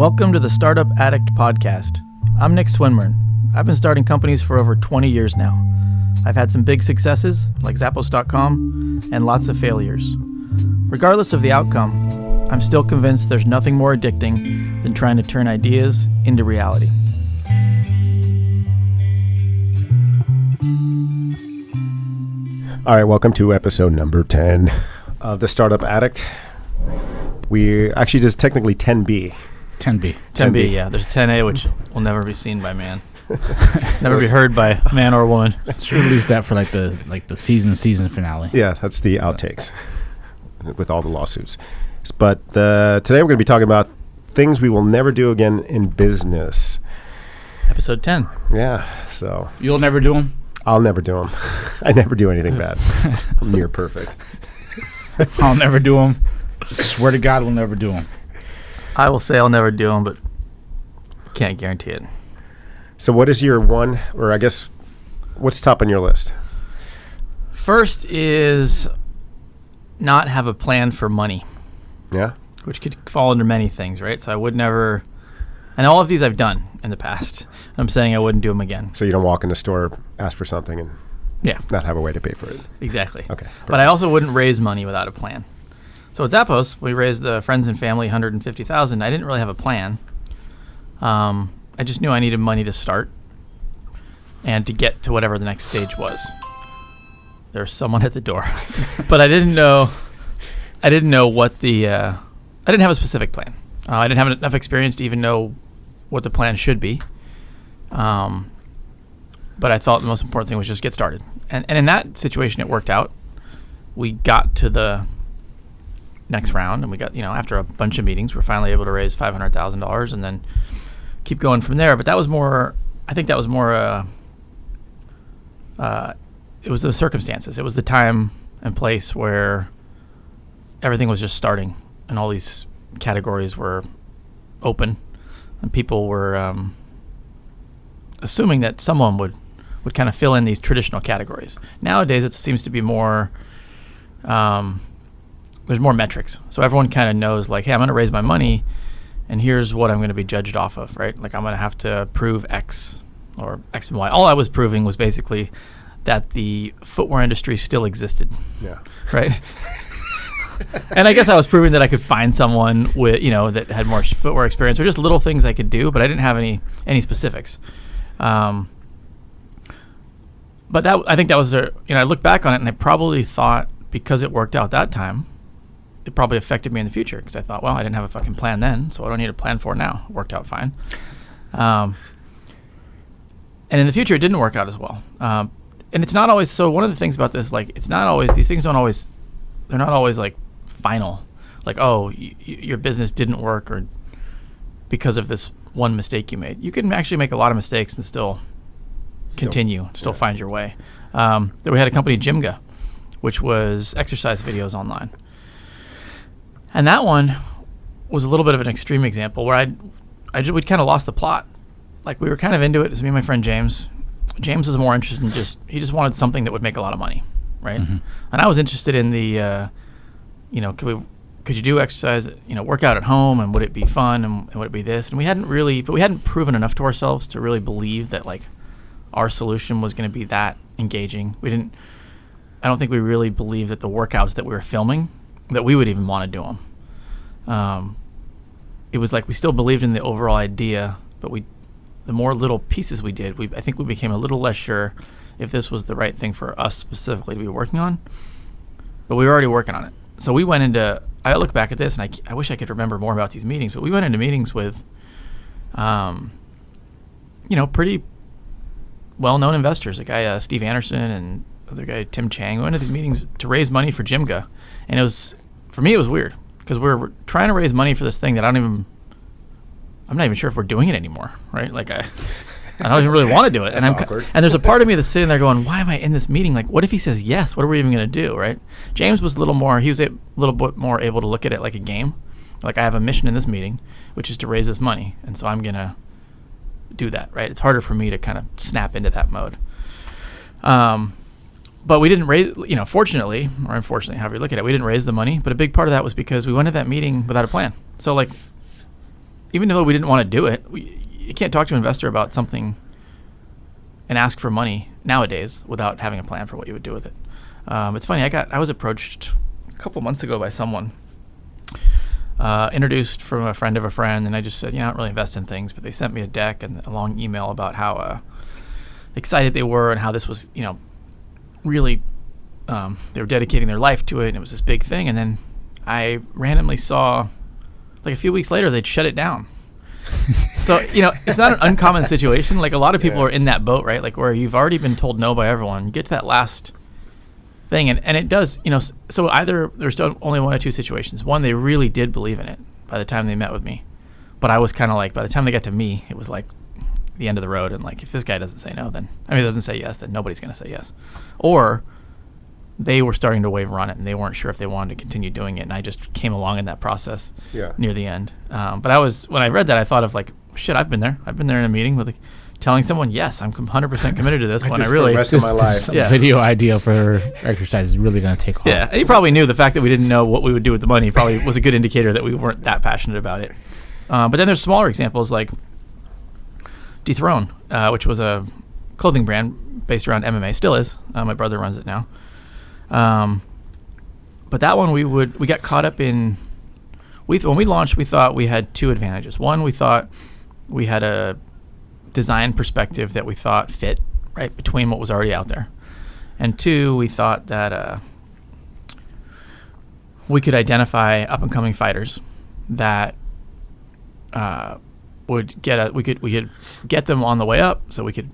Welcome to the Startup Addict podcast. I'm Nick Swinburne. I've been starting companies for over 20 years now. I've had some big successes, like Zappos.com, and lots of failures. Regardless of the outcome, I'm still convinced there's nothing more addicting than trying to turn ideas into reality. All right, welcome to episode number 10 of the Startup Addict. We actually just technically 10B. 10B, yeah. There's 10A, which will never be seen by man. Never be heard by man or woman. Should release that for like the season finale. Yeah, that's the outtakes with all the lawsuits. But today we're going to be talking about things we will never do again in business. Episode 10. Yeah, so. You'll never do them? I'll never do them. I never do anything bad. I'm near perfect. I'll never do them. Swear to God, we'll never do them. I will say I'll never do them, but can't guarantee it. So what is your one, or I guess, what's top on your list? First is not have a plan for money. Yeah? Which could fall under many things, right? So I would never, and all of these I've done in the past. I'm saying I wouldn't do them again. So you don't walk in the store, ask for something, and not have a way to pay for it. Exactly. Okay. Perfect. But I also wouldn't raise money without a plan. So at Zappos, we raised the friends and family $150,000. I didn't really have a plan. I just knew I needed money to start and to get to whatever the next stage was. There's someone at the door, but I didn't know what the. I didn't have a specific plan. I didn't have enough experience to even know what the plan should be. But I thought the most important thing was just get started, and in that situation, it worked out. We got to the next round, and we got, after a bunch of meetings, we're finally able to raise $500,000 and then keep going from there. But that was more, it was the circumstances. It was the time and place where everything was just starting and all these categories were open and people were assuming that someone would kind of fill in these traditional categories. Nowadays, it seems to be more, there's more metrics. So everyone kind of knows, like, hey, I'm going to raise my money, and here's what I'm going to be judged off of, right? Like, I'm going to have to prove X or X and Y. All I was proving was basically that the footwear industry still existed. Yeah. Right? And I guess I was proving that I could find someone with, that had more footwear experience, or just little things I could do, but I didn't have any specifics. But I think that was I look back on it, and I probably thought, because it worked out that time, it probably affected me in the future, because I thought, well, I didn't have a fucking plan then, so I don't need a plan for it now. It worked out fine. And in the future, it didn't work out as well. And it's not always, so one of the things about this, like, it's not always, these things they're not always like final. Like, oh, your business didn't work or because of this one mistake you made. You can actually make a lot of mistakes and still continue, find your way. Then we had a company, Gymga, which was exercise videos online. And that one was a little bit of an extreme example where we'd kind of lost the plot. Like, we were kind of into it. It was me and my friend James. James was more interested in he just wanted something that would make a lot of money, right? Mm-hmm. And I was interested in the, could you do exercise, work out at home, and would it be fun, and would it be this? And we hadn't proven enough to ourselves to really believe that, like, our solution was going to be that engaging. I don't think we really believed that the workouts that we were filming, that we would even want to do them. It was like we still believed in the overall idea, but the more little pieces we did, I think we became a little less sure if this was the right thing for us specifically to be working on. But we were already working on it. So we went into, I look back at this, and I wish I could remember more about these meetings, but we went into meetings with, pretty well-known investors, a guy, Steve Anderson, and other guy, Tim Chang. We went to these meetings to raise money for Gymga. And for me, it was weird, because we're trying to raise money for this thing that I'm not even sure if we're doing it anymore, right? Like, I don't even really want to do it. That's awkward. And there's a part of me that's sitting there going, why am I in this meeting? Like, what if he says yes? What are we even going to do, right? James was he was a little bit more able to look at it like a game. Like, I have a mission in this meeting, which is to raise this money, and so I'm going to do that, right? It's harder for me to kind of snap into that mode. But we didn't raise, fortunately, or unfortunately, however you look at it, we didn't raise the money. But a big part of that was because we went to that meeting without a plan. So, like, even though we didn't want to do it, you can't talk to an investor about something and ask for money nowadays without having a plan for what you would do with it. It's funny. I was approached a couple months ago by someone, introduced from a friend of a friend, and I just said, I don't really invest in things, but they sent me a deck and a long email about how excited they were and how this was, really, they were dedicating their life to it, and it was this big thing. And then I randomly saw, like a few weeks later, they'd shut it down. So, it's not an uncommon situation. Like a lot of people are in that boat, right? Like where you've already been told no by everyone. You get to that last thing, and it does, so either there's still only one or two situations. One, they really did believe in it by the time they met with me. But I was kind of like, by the time they got to me, it was like the end of the road. And like, if this guy doesn't say no, then, doesn't say yes, then nobody's going to say yes. Or they were starting to waver on it and they weren't sure if they wanted to continue doing it. And I just came along in that process near the end. But when I read that, I thought of like, shit, I've been there. I've been there in a meeting with telling someone, yes, I'm 100% committed to this when I really... For the rest of my life. Video idea for exercise is really going to take off. Yeah, and he probably knew the fact that we didn't know what we would do with the money probably was a good indicator that we weren't that passionate about it. But then there's smaller examples like Dethrone, which was a clothing brand based around MMA. Still is. My brother runs it now. But that one we got caught up in... When we launched, we thought we had two advantages. One, we thought we had a design perspective that we thought fit right between what was already out there, and two, we thought that we could identify up and coming fighters that we could get them on the way up, so we could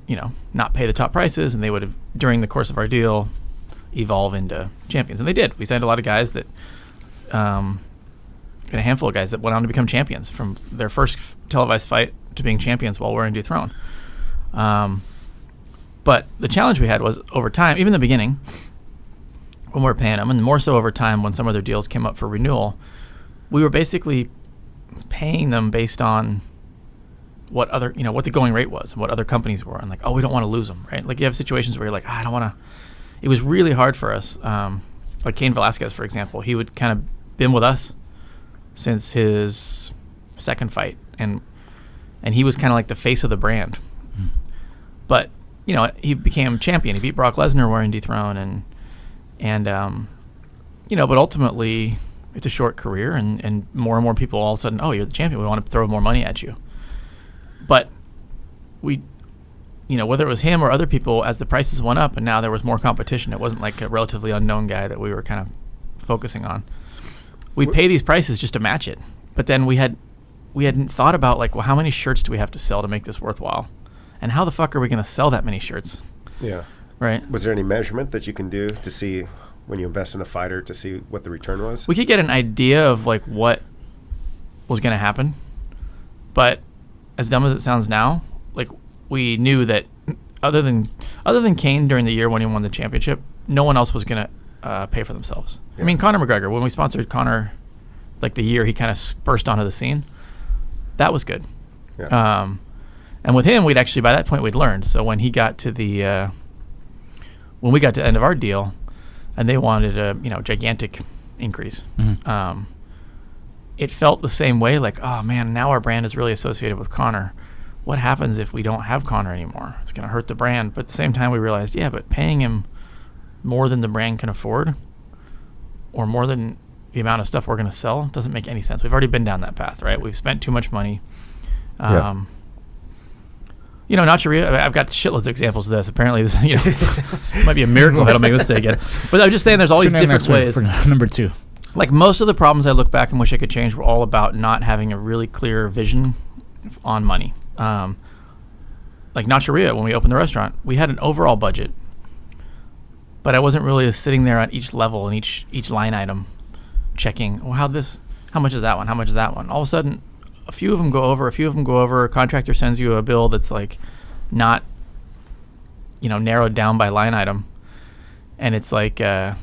not pay the top prices, and they would have during the course of our deal evolve into champions, and they did. We signed a lot of guys that and a handful of guys that went on to become champions from their first televised fight to being champions while wearing Dethrone. But the challenge we had was over time, even in the beginning, when we were paying them, and more so over time when some of their deals came up for renewal, we were basically paying them based on what the going rate was and what other companies were, and like, we don't want to lose them, right? Like you have situations where you're like, I don't want to. It was really hard for us. Like Cain Velasquez, for example, he would kind of been with us since his second fight, and he was kind of like the face of the brand. But he became champion. He beat Brock Lesnar wearing Dethrone, but ultimately it's a short career, and more and more people all of a sudden, you're the champion, we want to throw more money at you. But we, whether it was him or other people, as the prices went up and now there was more competition, it wasn't like a relatively unknown guy that we were kind of focusing on. We'd pay these prices just to match it, but then we hadn't thought about like, well, how many shirts do we have to sell to make this worthwhile, and how the fuck are we going to sell that many shirts? Yeah, right. Was there any measurement that you can do to see when you invest in a fighter to see what the return was? We could get an idea of like what was going to happen, but as dumb as it sounds now, like we knew that other than Cain during the year when he won the championship, no one else was going to pay for themselves. Yeah. I mean, Conor McGregor, when we sponsored Conor, like the year he kind of burst onto the scene, that was good. Yeah. And with him, we'd actually, by that point, we'd learned. So when he got to when we got to the end of our deal, and they wanted a gigantic increase, it felt the same way. Like, oh man, now our brand is really associated with Conor. What happens if we don't have Conor anymore? It's going to hurt the brand. But at the same time, we realized, but paying him more than the brand can afford, or more than the amount of stuff we're going to sell, doesn't make any sense. We've already been down that path, right? We've spent too much money. Nacho, I've got shitloads of examples of this. Apparently, this it might be a miracle if I don't make this mistake again. But I'm just saying, there's all these different ways. For number 2, like most of the problems I look back and wish I could change were all about not having a really clear vision on money. Like Nachoria, when we opened the restaurant, we had an overall budget, but I wasn't really sitting there on each level and each line item, checking, how much is that one? How much is that one? All of a sudden, a few of them go over. A contractor sends you a bill that's like not, narrowed down by line item, and it's like all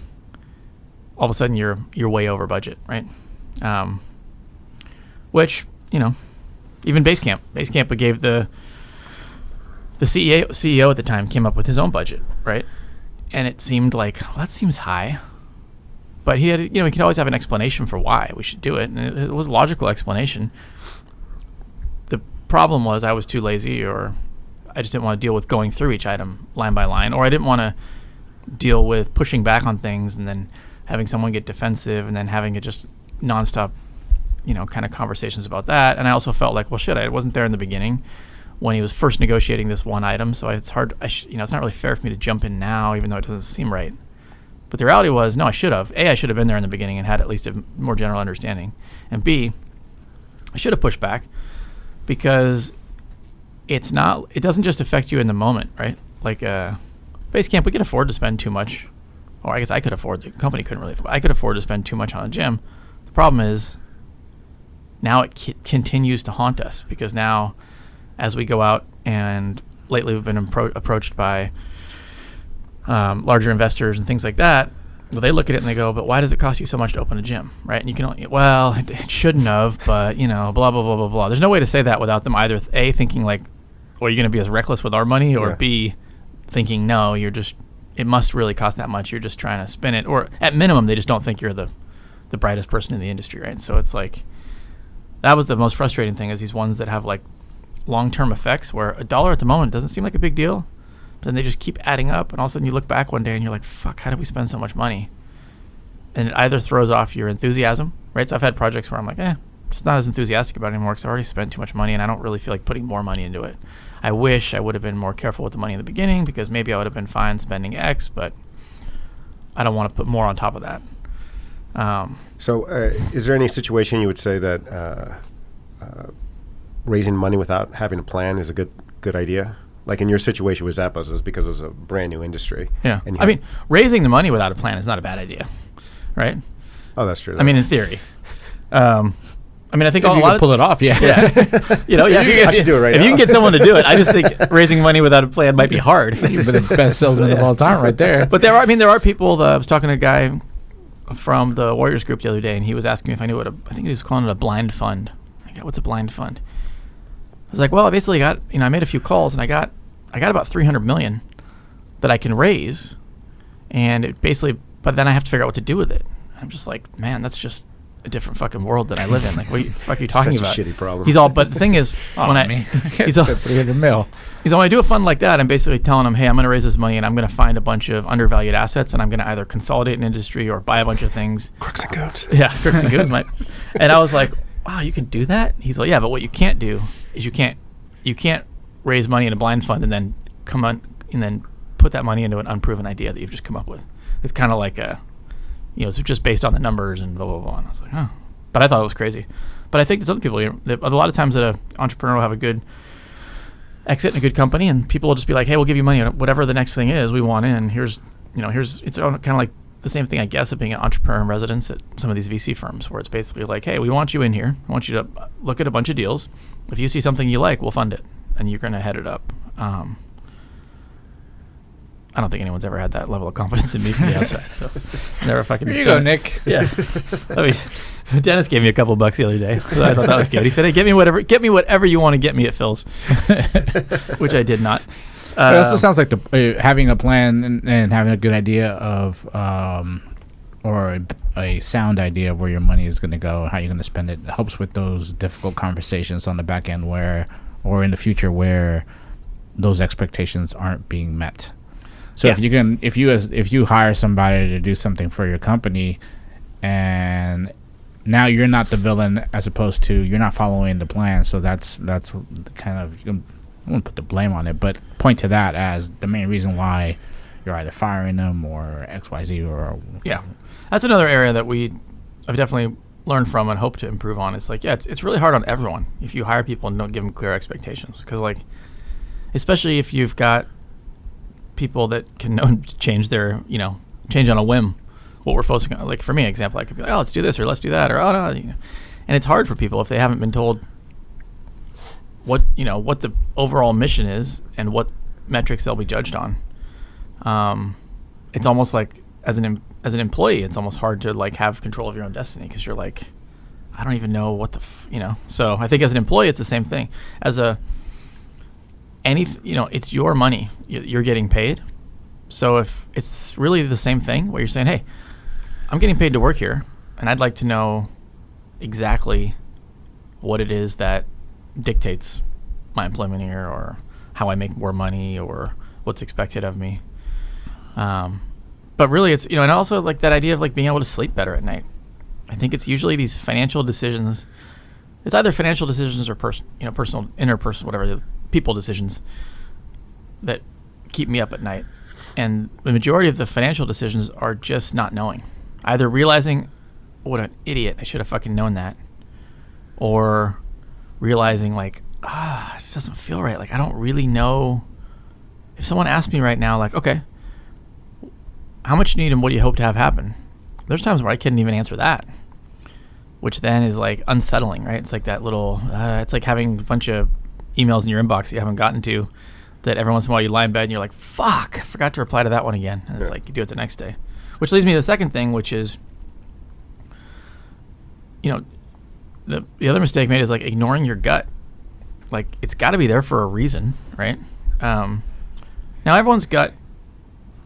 of a sudden you're way over budget, right? Which even Basecamp gave the CEO at the time came up with his own budget, right? And it seemed like, that seems high. But he had, he could always have an explanation for why we should do it, and it was a logical explanation. problem was I was too lazy, or I just didn't want to deal with going through each item line by line, or I didn't want to deal with pushing back on things and then having someone get defensive and then having it just nonstop, kind of conversations about that. And I also felt like, well, shit, I wasn't there in the beginning when he was first negotiating this one item, so it's hard. It's not really fair for me to jump in now, even though it doesn't seem right. But the reality was, no, I should have. A, I should have been there in the beginning and had at least a more general understanding. And B, I should have pushed back, because it doesn't just affect you in the moment, right? Like Basecamp, we could afford to spend too much, or I guess the company couldn't really afford. I could afford to spend too much on a gym. The problem is now it continues to haunt us, because now as we go out, and lately we've been approached by larger investors and things like that, well, they look at it and they go, but why does it cost you so much to open a gym, right? And you can only, well, it shouldn't have, but, blah, blah, blah, blah, blah. There's no way to say that without them either, A, thinking like, well, you're going to be as reckless with our money, or B, thinking, no, it must really cost that much. You're just trying to spin it. Or at minimum, they just don't think you're the brightest person in the industry, right? So it's like, that was the most frustrating thing, is these ones that have like long-term effects where $1 at the moment doesn't seem like a big deal, but then they just keep adding up, and all of a sudden you look back one day and you're like, fuck, how did we spend so much money? And it either throws off your enthusiasm, right? So I've had projects where I'm like, just not as enthusiastic about it anymore, because I already spent too much money and I don't really feel like putting more money into it. I wish I would have been more careful with the money in the beginning, because maybe I would have been fine spending X, but I don't want to put more on top of that. So is there any situation you would say that raising money without having a plan is a good idea? Like in your situation with Zappos, it was because it was a brand new industry. Yeah. I mean, raising the money without a plan is not a bad idea, right? Oh, that's true. I mean, in theory. I think if you can pull it off, yeah. I should do it right now. If you can get someone to do it, I just think raising money without a plan might be hard. You've been the best salesman of all time right there. But there are people, I was talking to a guy from the Warriors group the other day, and he was asking me if I knew I think he was calling it a blind fund. What's a blind fund? I was like, well, I basically got, I made a few calls, and I got about $300 million that I can raise, and it basically, but then I have to figure out what to do with it. I'm just like, man, that's just a different fucking world that I live in. Like, what the fuck are you talking about? Such a shitty problem. But the thing is, when $300 million. When I do a fund like that, I'm basically telling him, hey, I'm going to raise this money, and I'm going to find a bunch of undervalued assets, and I'm going to either consolidate an industry or buy a bunch of things. Crooks and goons. Yeah, crooks and goons. And I was like, wow, you can do that? He's like, yeah, but what you can't do is you can't raise money in a blind fund and then then put that money into an unproven idea that you've just come up with. It's kind of like it's just based on the numbers and blah, blah, blah. And I was like, oh. But I thought it was crazy. But I think there's other people, a lot of times that an entrepreneur will have a good exit in a good company, and people will just be like, hey, we'll give you money on whatever the next thing is we want in. Here's it's kind of like the same thing, I guess, of being an entrepreneur in residence at some of these VC firms, where it's basically like, hey, we want you in here. I want you to look at a bunch of deals. If you see something you like, we'll fund it, and you're going to head it up. I don't think anyone's ever had that level of confidence in me from the outside. So never fucking. Here you go, Nick. Yeah. Dennis gave me a couple bucks the other day. I thought that was good. He said, hey, get me whatever you want to get me at Phil's, which I did not. It also sounds like having a plan and having a good idea of, or a sound idea of where your money is going to go, how you're going to spend it, helps with those difficult conversations on the back end or in the future where those expectations aren't being met. So if you hire somebody to do something for your company, and now you're not the villain, as opposed to you're not following the plan. So that's kind of, I won't put the blame on it, but point to that as the main reason why you're either firing them or XYZ or. Yeah, that's another area that I've definitely learned from and hope to improve on. It's like, it's really hard on everyone if you hire people and don't give them clear expectations, because especially if you've got people that can change on a whim what we're focusing on. Like for me, example, I could be like, oh, let's do this or let's do that, or oh no, and it's hard for people if they haven't been told what the overall mission is and what metrics they'll be judged on. It's almost like as an employee, it's almost hard to have control of your own destiny, because you're like, I don't even know what So I think as an employee, it's the same thing. It's your money. You're getting paid. So if it's really the same thing where you're saying, hey, I'm getting paid to work here, and I'd like to know exactly what it is that dictates my employment here, or how I make more money, or what's expected of me. But really, it's, and also like that idea of like being able to sleep better at night. I think it's usually these financial decisions. It's either financial decisions or personal, interpersonal, whatever, people decisions that keep me up at night. And the majority of the financial decisions are just not knowing. Either realizing, what an idiot, I should have fucking known that. Or realizing like, this doesn't feel right. Like, I don't really know. If someone asked me right now, like, okay, how much do you need and what do you hope to have happen? There's times where I couldn't even answer that, which then is like unsettling, right? It's like that little, it's like having a bunch of emails in your inbox that you haven't gotten to, that every once in a while you lie in bed and you're like, fuck, I forgot to reply to that one again. And it's like you do it the next day. Which leads me to the second thing, which is, the other mistake made is like ignoring your gut. Like, it's got to be there for a reason, right? Now, everyone's gut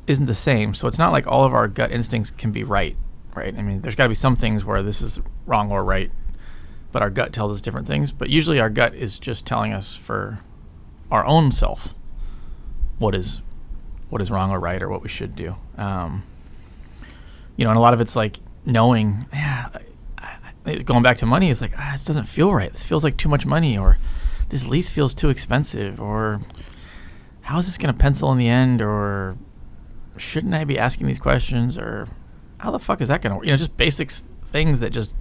isn't the same, so it's not like all of our gut instincts can be right? I mean, there's got to be some things where this is wrong or right, but our gut tells us different things. But usually our gut is just telling us for our own self what is wrong or right, or what we should do. And a lot of it's like knowing, going back to money, it's like, this doesn't feel right. This feels like too much money, or this lease feels too expensive, or how is this going to pencil in the end, or shouldn't I be asking these questions, or how the fuck is that going to work? Just basic things that just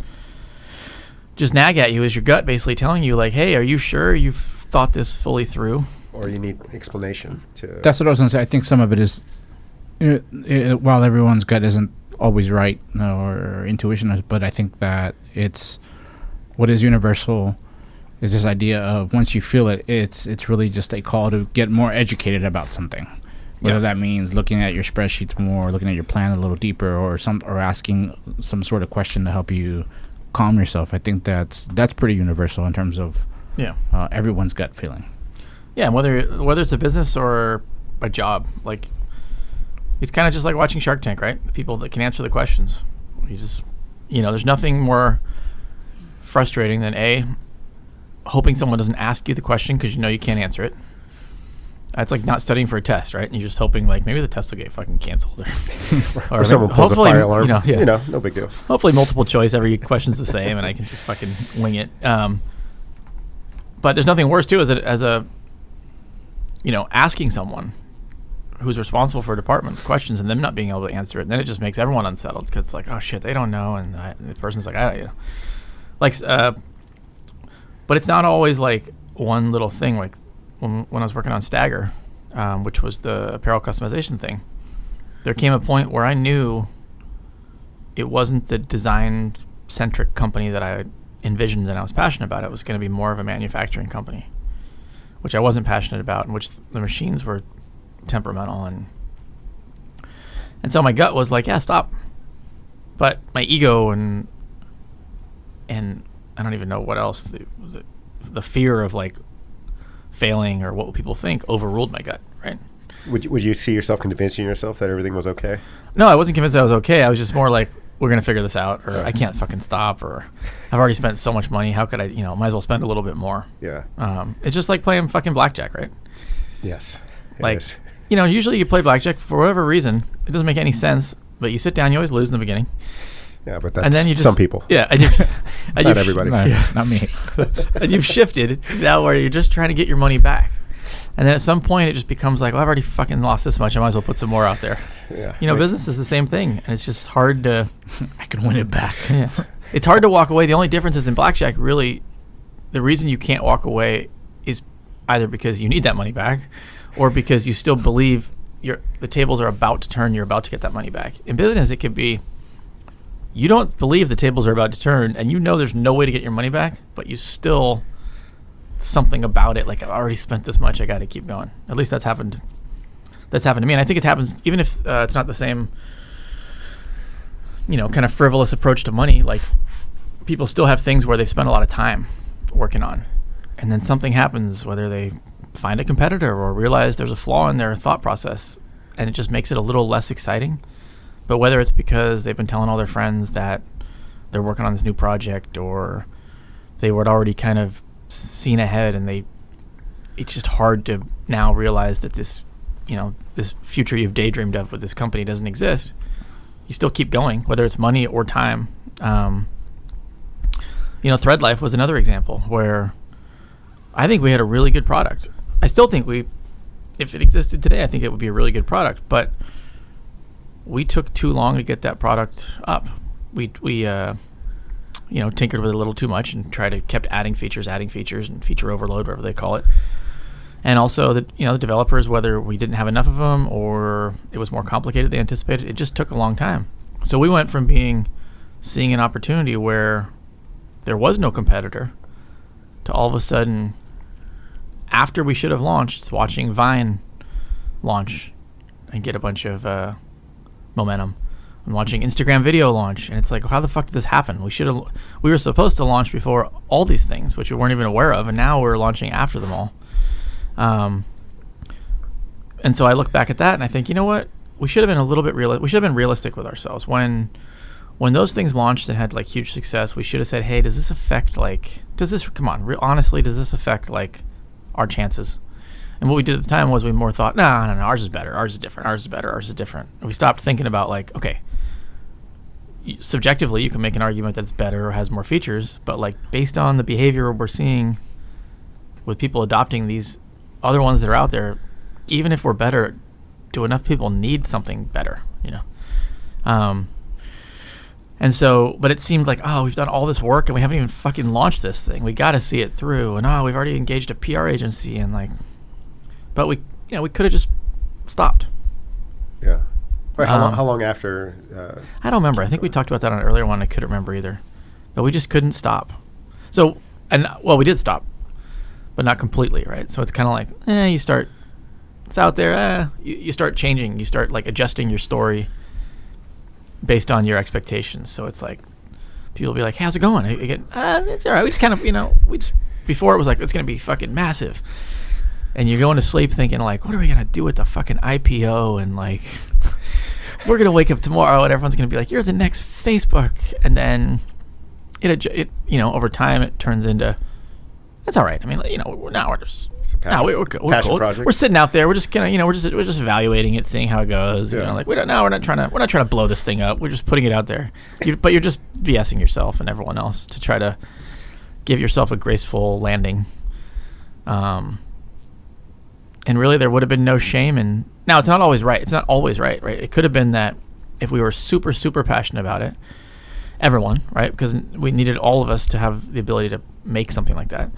nag at you, is your gut basically telling you like, hey, are you sure you've thought this fully through? Or you need explanation to... That's what I was going to say. I think some of it is, while everyone's gut isn't always right, or intuition is, but I think that it's what is universal is this idea of once you feel it, it's really just a call to get more educated about something. Whether that means looking at your spreadsheets more, looking at your plan a little deeper, or asking some sort of question to help you calm yourself. I think that's pretty universal in terms of everyone's gut feeling. Yeah, and whether it's a business or a job, like it's kind of just like watching Shark Tank, right? The people that can answer the questions. You just, there's nothing more frustrating than hoping someone doesn't ask you the question because you can't answer it. It's like not studying for a test, right? And you're just hoping like maybe the test will get fucking canceled, or someone pulls a fire alarm. No big deal. Hopefully, multiple choice, every question's the same, and I can just fucking wing it. But there's nothing worse too as a asking someone who's responsible for a department questions and them not being able to answer it. And then it just makes everyone unsettled because it's like, oh shit, they don't know, and the person's like, I don't know. But it's not always like one little thing. Like when I was working on Stagger, which was the apparel customization thing, there came a point where I knew it wasn't the design-centric company that I envisioned and I was passionate about. It was going to be more of a manufacturing company, which I wasn't passionate about, and which the machines were temperamental. And so my gut was like, yeah, stop. But my ego and I don't even know what else, the fear of like failing or what people think overruled my gut, right? Would you see yourself convincing yourself that everything was okay? No, I wasn't convinced that I was okay. I was just more like, we're going to figure this out, or I can't fucking stop, or I've already spent so much money. How could I, might as well spend a little bit more. Yeah. It's just like playing fucking blackjack, right? Yes. Like, usually you play blackjack for whatever reason. It doesn't make any sense, but you sit down, you always lose in the beginning. Yeah, but that's some people. Yeah. Not everybody. Not me. And you've shifted now where you're just trying to get your money back. And then at some point it just becomes like, well, I've already fucking lost this much. I might as well put some more out there. Yeah. Business is the same thing. And it's just hard to... I can win it back. Yeah. It's hard to walk away. The only difference is in blackjack, really, the reason you can't walk away is either because you need that money back or because you still believe the tables are about to turn, you're about to get that money back. In business, it could be you don't believe the tables are about to turn and there's no way to get your money back, but you still... something about it, like I've already spent this much, I got to keep going. At least that's happened to me, and I think it happens even if it's not the same kind of frivolous approach to money. Like people still have things where they spend a lot of time working on, and then something happens, whether they find a competitor or realize there's a flaw in their thought process, and it just makes it a little less exciting. But whether it's because they've been telling all their friends that they're working on this new project, or they were already kind of seen ahead and they it's just hard to now realize that this, this future you've daydreamed of with this company doesn't exist. You still keep going, whether it's money or time. Thread Life was another example where I think we had a really good product. I still think if it existed today, I think it would be a really good product, but we took too long to get that product up. We tinkered with it a little too much and kept adding features and feature overload, whatever they call it. And also the developers, whether we didn't have enough of them or it was more complicated than anticipated, it just took a long time. So we went from seeing an opportunity where there was no competitor to all of a sudden, after we should have launched, watching Vine launch and get a bunch of momentum. I'm watching Instagram video launch, and it's like, how the fuck did this happen? We were supposed to launch before all these things, which we weren't even aware of, and now we're launching after them all. And so I look back at that and I think, you know what? We should have been a little bit we should have been realistic with ourselves. When those things launched and had like huge success, we should have said, hey, does this affect honestly, does this affect like our chances? And what we did at the time was we more thought, no, ours is better, ours is different, ours is better, ours is different. And we stopped thinking about like, okay, subjectively you can make an argument that it's better or has more features, but like based on the behavior we're seeing with people adopting these other ones that are out there, even if we're better, do enough people need something better, and so, but it seemed like, we've done all this work and we haven't even fucking launched this thing. We got to see it through, and we've already engaged a PR agency, and like, but we could have just stopped. Yeah. Wait, how long after? I don't remember. I think we talked about that on an earlier one. I couldn't remember either, but we just couldn't stop. So, we did stop, but not completely, right? So it's kind of like, you start, it's out there, you start changing, you start like adjusting your story based on your expectations. So it's like, people will be like, hey, how's it going? It's all right. We just kind of, before it was like, it's going to be fucking massive. And you're going to sleep thinking like, what are we going to do with the fucking IPO? And like, we're going to wake up tomorrow and everyone's going to be like, you're the next Facebook. And then it over time it turns into, that's all right. I mean, now we're just, we're cool. Project. We're sitting out there. We're just kind of, we're just evaluating it, seeing how it goes. Yeah. We're not trying to blow this thing up. We're just putting it out there. But you're just BSing yourself and everyone else to try to give yourself a graceful landing. And really, there would have been no shame. And now it's not always right. It's not always right? It could have been that if we were super, super passionate about it, everyone, right? Because we needed all of us to have the ability to make something like that.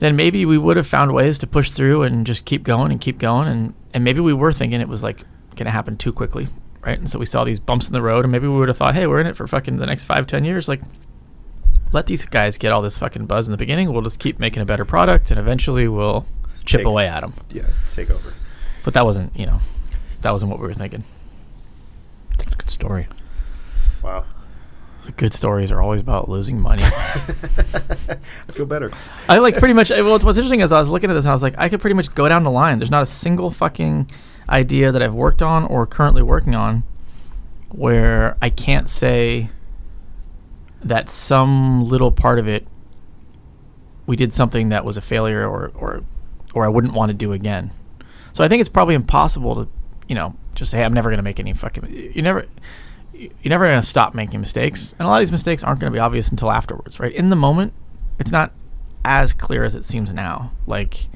Then maybe we would have found ways to push through and just keep going. And maybe we were thinking it was like going to happen too quickly, right? And so we saw these bumps in the road, and maybe we would have thought, hey, we're in it for fucking the next 5-10 years. Like, let these guys get all this fucking buzz in the beginning. We'll just keep making a better product, and eventually we'll chip away at them. Yeah, take over. But that wasn't what we were thinking. Good story. Wow. The good stories are always about losing money. I feel better. I like pretty much, what's interesting is I was looking at this and I was like, I could pretty much go down the line. There's not a single fucking idea that I've worked on or currently working on where I can't say that some little part of it, we did something that was a failure or I wouldn't want to do again. So I think it's probably impossible to, just say, hey, I'm never going to make any fucking, you're never going to stop making mistakes. And a lot of these mistakes aren't going to be obvious until afterwards, right? In the moment, it's not as clear as it seems now. Like,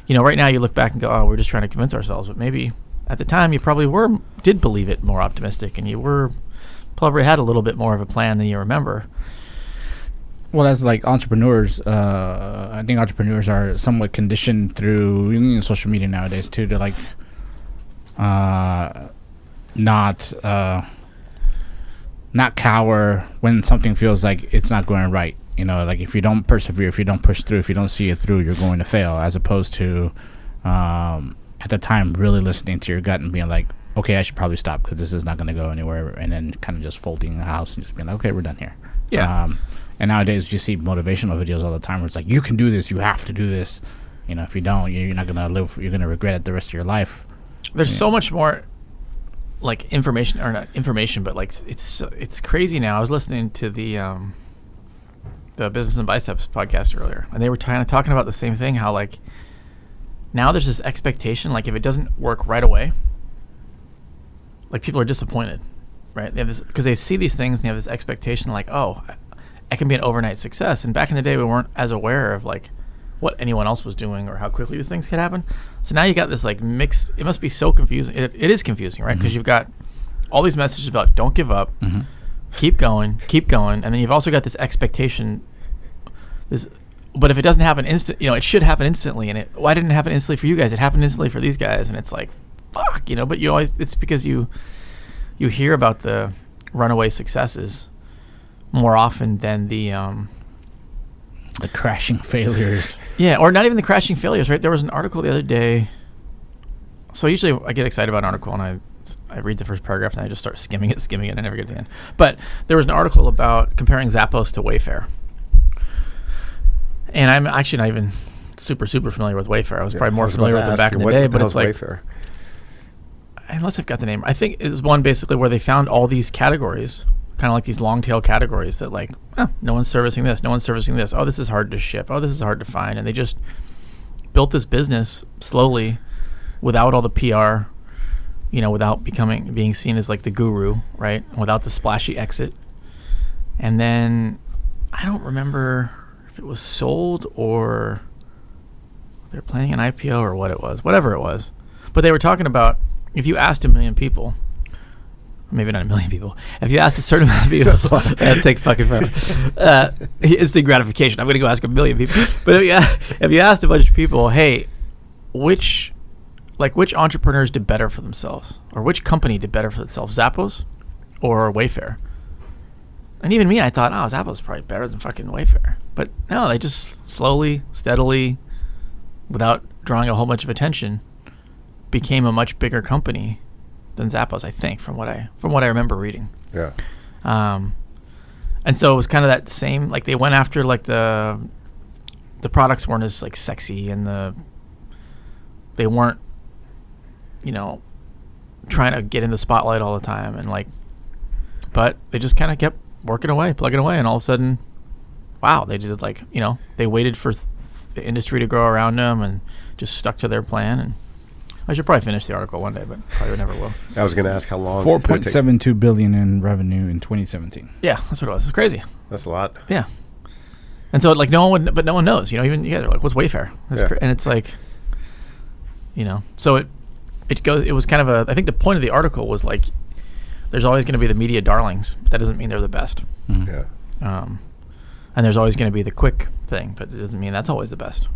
right now you look back and go, we're just trying to convince ourselves. But maybe at the time you probably did believe it more optimistic, and you probably had a little bit more of a plan than you remember. Well, as like entrepreneurs, I think entrepreneurs are somewhat conditioned through social media nowadays too, to like not cower when something feels like it's not going right. Like if you don't persevere, if you don't push through, if you don't see it through, you're going to fail, as opposed to at the time really listening to your gut and being like, okay, I should probably stop because this is not going to go anywhere, and then kind of just folding the house and just being like, okay, we're done here. Yeah. And nowadays you see motivational videos all the time where it's like, you can do this, you have to do this. If you don't, you're not going to live, you're going to regret it the rest of your life. There's so much more like information, or not information, but like it's crazy now. I was listening to the the Business and Biceps podcast earlier, and they were kind of talking about the same thing. How like now there's this expectation, like if it doesn't work right away, like people are disappointed, right? They have this because they see these things and they have this expectation, like, oh, it can be an overnight success. And back in the day, we weren't as aware of like what anyone else was doing or how quickly these things could happen. So now you got this like mix. It must be so confusing. It is confusing, right? Because you've got all these messages about don't give up, keep going, and then you've also got this expectation. But if it doesn't happen it should happen instantly. And why didn't it happen instantly for you guys? It happened instantly for these guys, and it's like, fuck, But you always, it's because you hear about the runaway successes more often than the crashing failures. Yeah, or not even the crashing failures, right? There was an article the other day. So usually I get excited about an article and I read the first paragraph and I just start skimming it, and I never get to the end. But there was an article about comparing Zappos to Wayfair. And I'm actually not even super familiar with Wayfair. I was probably more familiar with it back in the day, but it's like Wayfair. Unless I've got the name. I think it's one basically where they found all these categories, kind of like these long tail categories that like, no one's servicing this, no one's servicing this. Oh, this is hard to ship. Oh, this is hard to find. And they just built this business slowly without all the PR, without being seen as like the guru, right? Without the splashy exit. And then I don't remember if it was sold or they're planning an IPO or what it was, whatever it was. But they were talking about if you asked 1 million people, maybe not 1 million people, if you asked a certain amount of people, that'd take fucking forever. Instant gratification. I'm going to go ask 1 million people. But if you asked a bunch of people, hey, which entrepreneurs did better for themselves, or which company did better for themselves, Zappos or Wayfair? And even me, I thought, Zappos is probably better than fucking Wayfair. But no, they just slowly, steadily, without drawing a whole bunch of attention, became a much bigger company than Zappos, I think, from what I remember reading. Yeah. And so it was kind of that same, like they went after like the products weren't as like sexy, and they weren't, trying to get in the spotlight all the time, and like, but they just kind of kept plugging away, and all of a sudden, wow, they did like, they waited for the industry to grow around them and just stuck to their plan. And I should probably finish the article one day, but probably never will. I was going to ask how long. $4.72 billion in revenue in 2017. Yeah, that's what it was. It's crazy. That's a lot. Yeah. And so like no one knows, even you guys are like, what's Wayfair? And it's like, so it was kind of I think the point of the article was like, there's always going to be the media darlings, but that doesn't mean they're the best. Mm-hmm. Yeah. And there's always going to be the quick thing, but it doesn't mean that's always the best.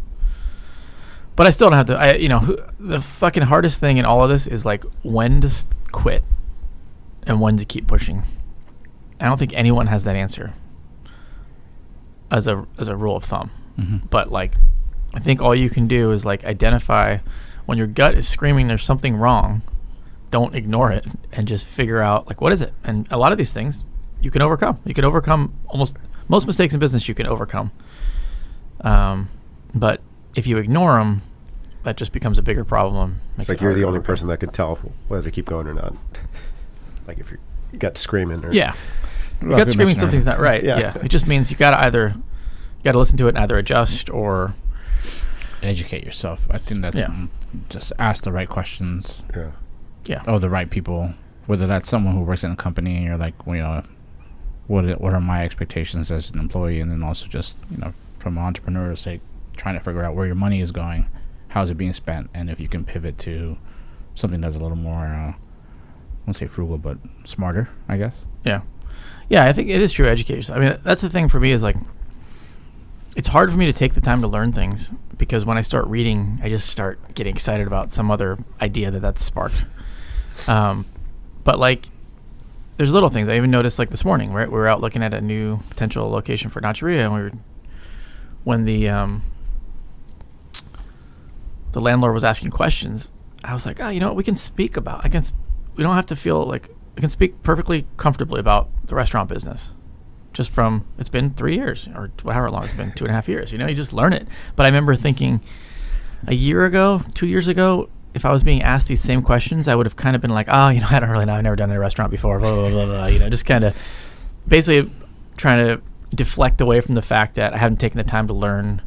But I still don't have to. The fucking hardest thing in all of this is like when to quit and when to keep pushing. I don't think anyone has that answer as a rule of thumb. Mm-hmm. But like, I think all you can do is like identify when your gut is screaming there's something wrong. Don't ignore it and just figure out like what is it. And a lot of these things you can overcome. You can overcome most mistakes in business. You can overcome. But if you ignore them, that just becomes a bigger problem. It's like you're the only person that can tell whether to keep going or not. Like if your gut's screaming. Or yeah. Your gut's screaming something's not right. Yeah. It just means you got to listen to it and either adjust or educate yourself. I think that's just ask the right questions. Yeah. Yeah. Oh, the right people. Whether that's someone who works in a company and you're like, well, what are my expectations as an employee? And then also just, from an entrepreneur's sake, trying to figure out where your money is going, how is it being spent, and if you can pivot to something that's a little more, I won't say frugal, but smarter, I guess. Yeah. Yeah, I think it is true education. I mean, that's the thing for me is like, it's hard for me to take the time to learn things because when I start reading, I just start getting excited about some other idea that's sparked. But like, there's little things. I even noticed like this morning, right? We were out looking at a new potential location for Nacheria, and when the landlord was asking questions, I was like, we can speak about. We don't have to feel like we can speak perfectly comfortably about the restaurant business. Just from it's been 3 years or however long it's been, 2.5 years. You just learn it. But I remember thinking a year ago, 2 years ago, if I was being asked these same questions, I would have kind of been like, I don't really know. I've never done a restaurant before. Blah blah blah blah. Just kind of basically trying to deflect away from the fact that I haven't taken the time to learn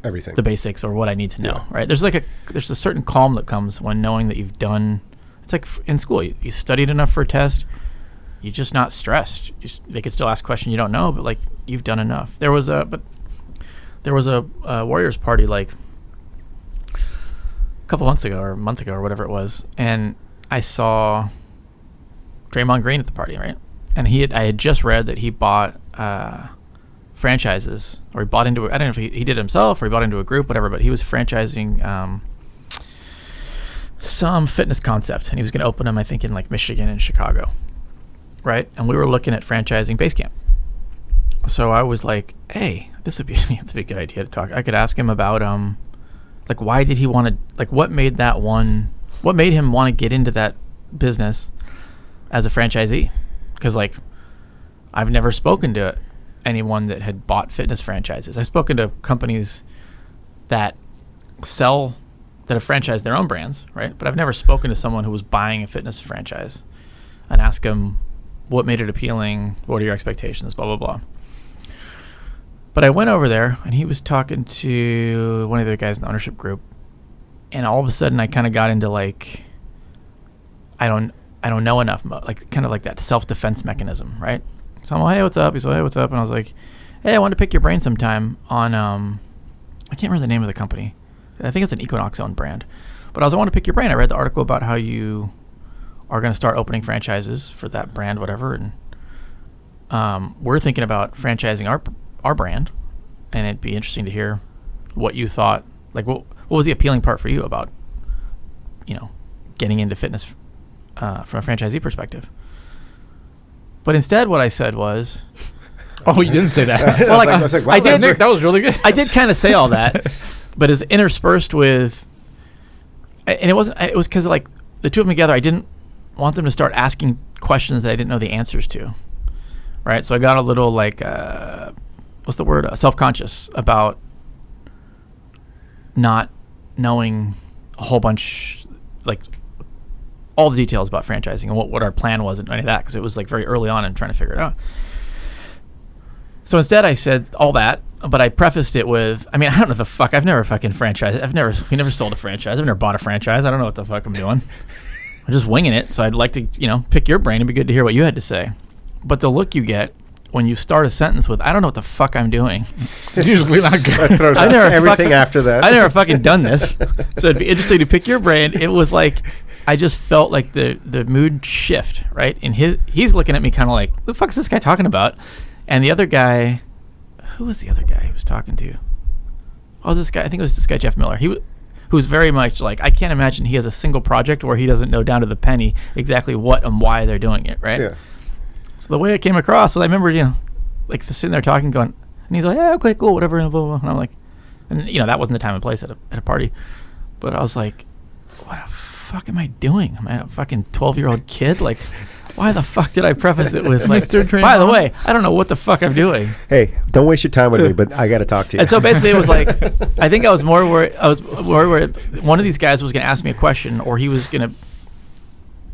everything, the basics or what I need to know. Right? There's a certain calm that comes when knowing that you've done. It's like in school, you studied enough for a test. You're just not stressed. They could still ask questions you don't know, but like you've done enough. There was a Warriors party like a couple months ago or a month ago or whatever it was, and I saw Draymond Green at the party, right? And I had just read that he bought franchises, or he bought into. I don't know if he did it himself or he bought into a group, whatever. But he was franchising some fitness concept, and he was going to open them, I think, in like Michigan and Chicago, right? And we were looking at franchising Basecamp. So I was like, hey, this would be a good idea to talk. I could ask him about like why did he want to, like what made him want to get into that business as a franchisee? Because like I've never spoken to anyone that had bought fitness franchises. I've spoken to companies that have franchised their own brands, right? But I've never spoken to someone who was buying a fitness franchise and ask them what made it appealing, what are your expectations, blah, blah, blah. But I went over there and he was talking to one of the guys in the ownership group, and all of a sudden I kind of got into like, I don't know enough, like kind of like that self-defense mechanism, right? So I'm like, hey, what's up? He's like, hey, what's up? And I was like, hey, I wanted to pick your brain sometime on, I can't remember the name of the company. I think it's an Equinox owned brand. But I want to pick your brain. I read the article about how you are going to start opening franchises for that brand, whatever. And we're thinking about franchising our brand. And it'd be interesting to hear what you thought. Like, what was the appealing part for you about, getting into fitness from a franchisee perspective? But instead what I said was... Oh, you didn't say that. Well, I did. Nick, that was really good. I did kind of say all that. But it's interspersed with, and it was because like the two of them together, I didn't want them to start asking questions that I didn't know the answers to, right? So I got a little like, what's the word? Self-conscious about not knowing a whole bunch, like all the details about franchising and what our plan was and any of that, because it was like very early on and trying to figure it out. So instead I said all that, but I prefaced it with, I don't know the fuck. I've never fucking franchised. We never sold a franchise. I've never bought a franchise. I don't know what the fuck I'm doing. I'm just winging it. So I'd like to, pick your brain. It'd be good to hear what you had to say. But the look you get when you start a sentence with, I don't know what the fuck I'm doing. Usually not good. I've never everything after that. I never fucking done this. So it'd be interesting to pick your brain. It was like, I just felt like the mood shift, right? And he's looking at me kind of like, the fuck is this guy talking about? And the other guy, who was the other guy he was talking to? Oh, this guy, I think it was this guy, Jeff Miller. Who's very much like, I can't imagine he has a single project where he doesn't know down to the penny exactly what and why they're doing it, right? Yeah. So the way it came across was I remember, like sitting there talking, going, and he's like, yeah, okay, cool, whatever, and blah, blah, blah. And I'm like, and that wasn't the time and place at a party. But I was like, what the fuck am I doing? Am I a fucking 12-year-old kid? Like, why the fuck did I preface it with, like, by the way, I don't know what the fuck I'm doing. Hey, don't waste your time with me, but I got to talk to you. And so basically it was like, I think I was more worried one of these guys was going to ask me a question, or he was going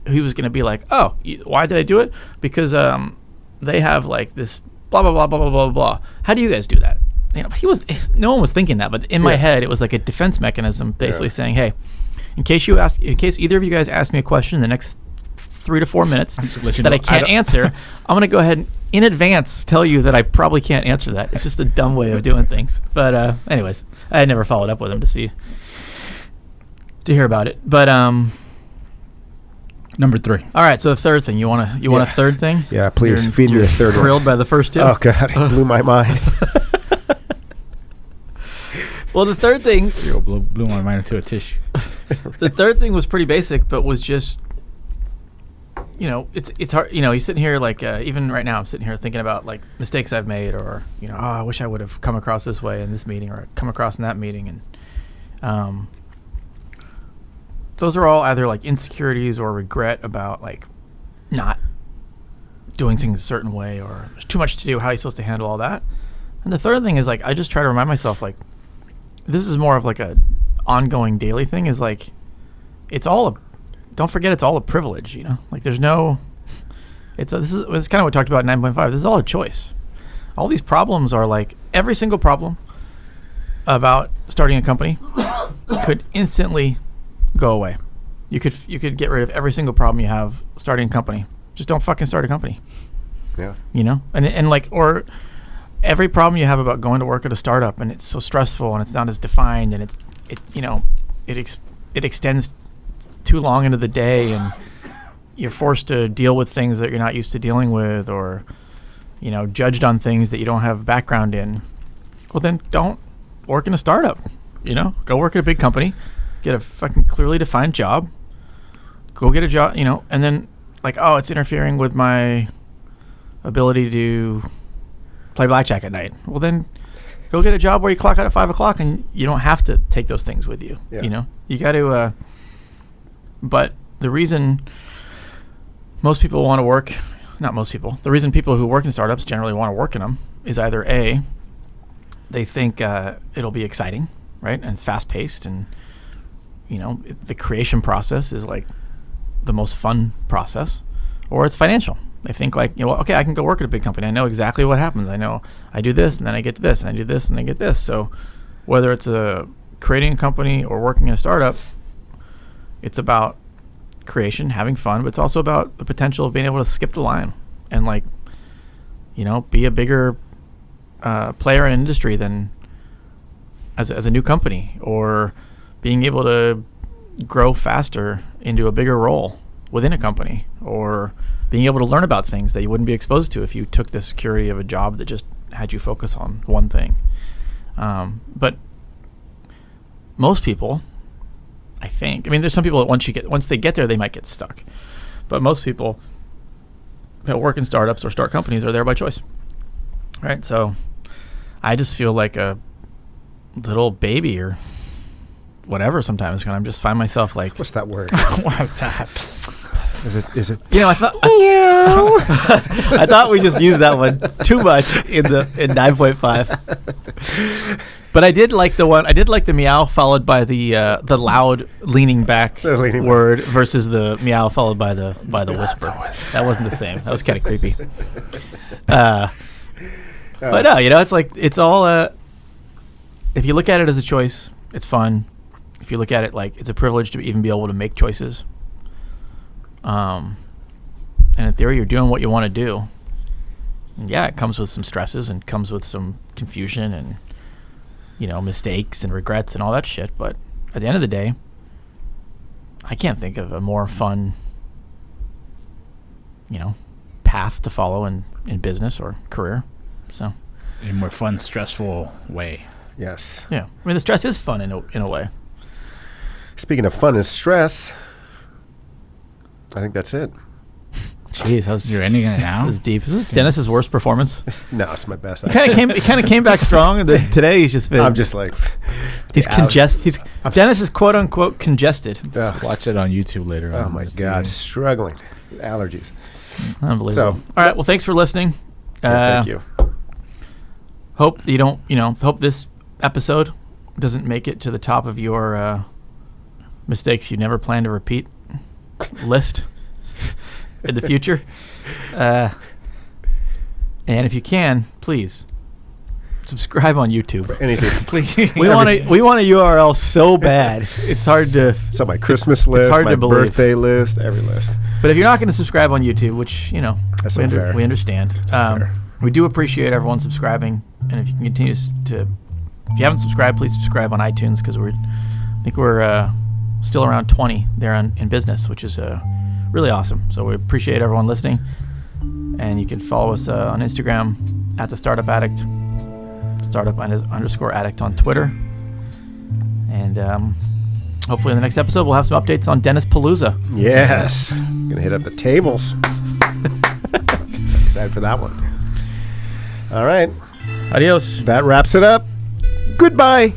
to be like, oh, why did I do it? Because they have like this blah, blah, blah, blah, blah, blah, blah. How do you guys do that? No one was thinking that, but in my head, it was like a defense mechanism basically saying, hey, in case either of you guys ask me a question in the next 3 to 4 minutes that I can't answer, I'm going to go ahead and in advance tell you that I probably can't answer that. It's just a dumb way of doing things. But anyways, I had never followed up with him to hear about it. But number 3. All right, so the third thing. You want a third thing? Yeah, please feed me a third one. Thrilled by the first two? Oh God, it blew my mind. Well, the third thing blew my mind into a tissue. The third thing was pretty basic, but was just, it's hard. You're sitting here like even right now I'm sitting here thinking about like mistakes I've made, or I wish I would have come across this way in this meeting, or come across in that meeting, and those are all either like insecurities or regret about like not doing things a certain way, or there's too much to do. How are you supposed to handle all that? And the third thing is like I just try to remind myself like this is more of like a ongoing daily thing. Is like don't forget it's all a privilege. Like there's no. This is kind of what we talked about in 9.5. This is all a choice. all these problems are like every single problem about starting a company could instantly go away. You could get rid of every single problem you have starting a company. Just don't fucking start a company. Yeah. You know? And like, or every problem you have about going to work at a startup and it's so stressful and it's not as defined and it extends too long into the day and you're forced to deal with things that you're not used to dealing with, or, you know, judged on things that you don't have background in. Well, then don't work in a startup, you know? Go work at a big company, get a fucking clearly defined job, go get a job, you know, and then like, oh, it's interfering with my ability to play blackjack at night. Well, then go get a job where you clock out at 5 o'clock and you don't have to take those things with you. Yeah. You know, you got to, but the reason most people want to work, not most people, the reason people who work in startups generally want to work in them is either A, they think it'll be exciting, right? And it's fast paced, and, you know, the creation process is like the most fun process, or it's financial. They think like, you know, well, okay, I can go work at a big company. I know exactly what happens. I know I do this and then I get to this and I do this and I get this. So whether it's creating a company or working in a startup, it's about creation, having fun, but it's also about the potential of being able to skip the line and, like, you know, be a bigger player in industry than as a new company, or being able to grow faster into a bigger role within a company, or being able to learn about things that you wouldn't be exposed to if you took the security of a job that just had you focus on one thing. But most people, I think, I mean, there's some people that once they get there, they might get stuck. But most people that work in startups or start companies are there by choice, right? So I just feel like a little baby or whatever sometimes when I'm just find myself like, what's that word? Is it? You know, I thought I thought we just used that one too much in 9.5. But I did like the meow followed by the loud leaning back word versus the meow followed by the whisper. That wasn't the same. That was kind of creepy. But no, you know, it's like, it's all if you look at it as a choice, it's fun. If you look at it like it's a privilege to even be able to make choices. And in theory, you're doing what you want to do. And yeah, it comes with some stresses and comes with some confusion and, you know, mistakes and regrets and all that shit. But at the end of the day, I can't think of a more fun, you know, path to follow in business or career. So, in a more fun, stressful way. Yes. Yeah. I mean, the stress is fun in a way. Speaking of fun and stress, I think that's it. Jeez, you're ending it now? That was deep. Is this Dennis's worst performance? No, it's my best. It kind of came back strong, and today he's just been. I'm just like, he's congested. Dennis is quote unquote congested. Watch it on YouTube later. Oh my God, struggling with allergies. Unbelievable. So, all right. Well, thanks for listening. Thank you. Hope you don't. Hope this episode doesn't make it to the top of your mistakes you never plan to repeat list in the future. And if you can, please subscribe on YouTube. Anything. Please. We want a URL so bad. It's hard to. It's on my Christmas list, hard my to believe. birthday list, every list. But if you're not going to subscribe on YouTube, which, you know, That's we unfair. understand. That's unfair. We do appreciate everyone subscribing, and if you can continue to, if you haven't subscribed, please subscribe on iTunes, because I think we're still around 20 there in business, which is really awesome. So we appreciate everyone listening, and you can follow us on Instagram at the Startup Addict, _addict on Twitter, and hopefully in the next episode we'll have some updates on Dennis Palooza. Yes, gonna hit up the tables. Excited for that one. All right, Adios. that wraps it up. Goodbye.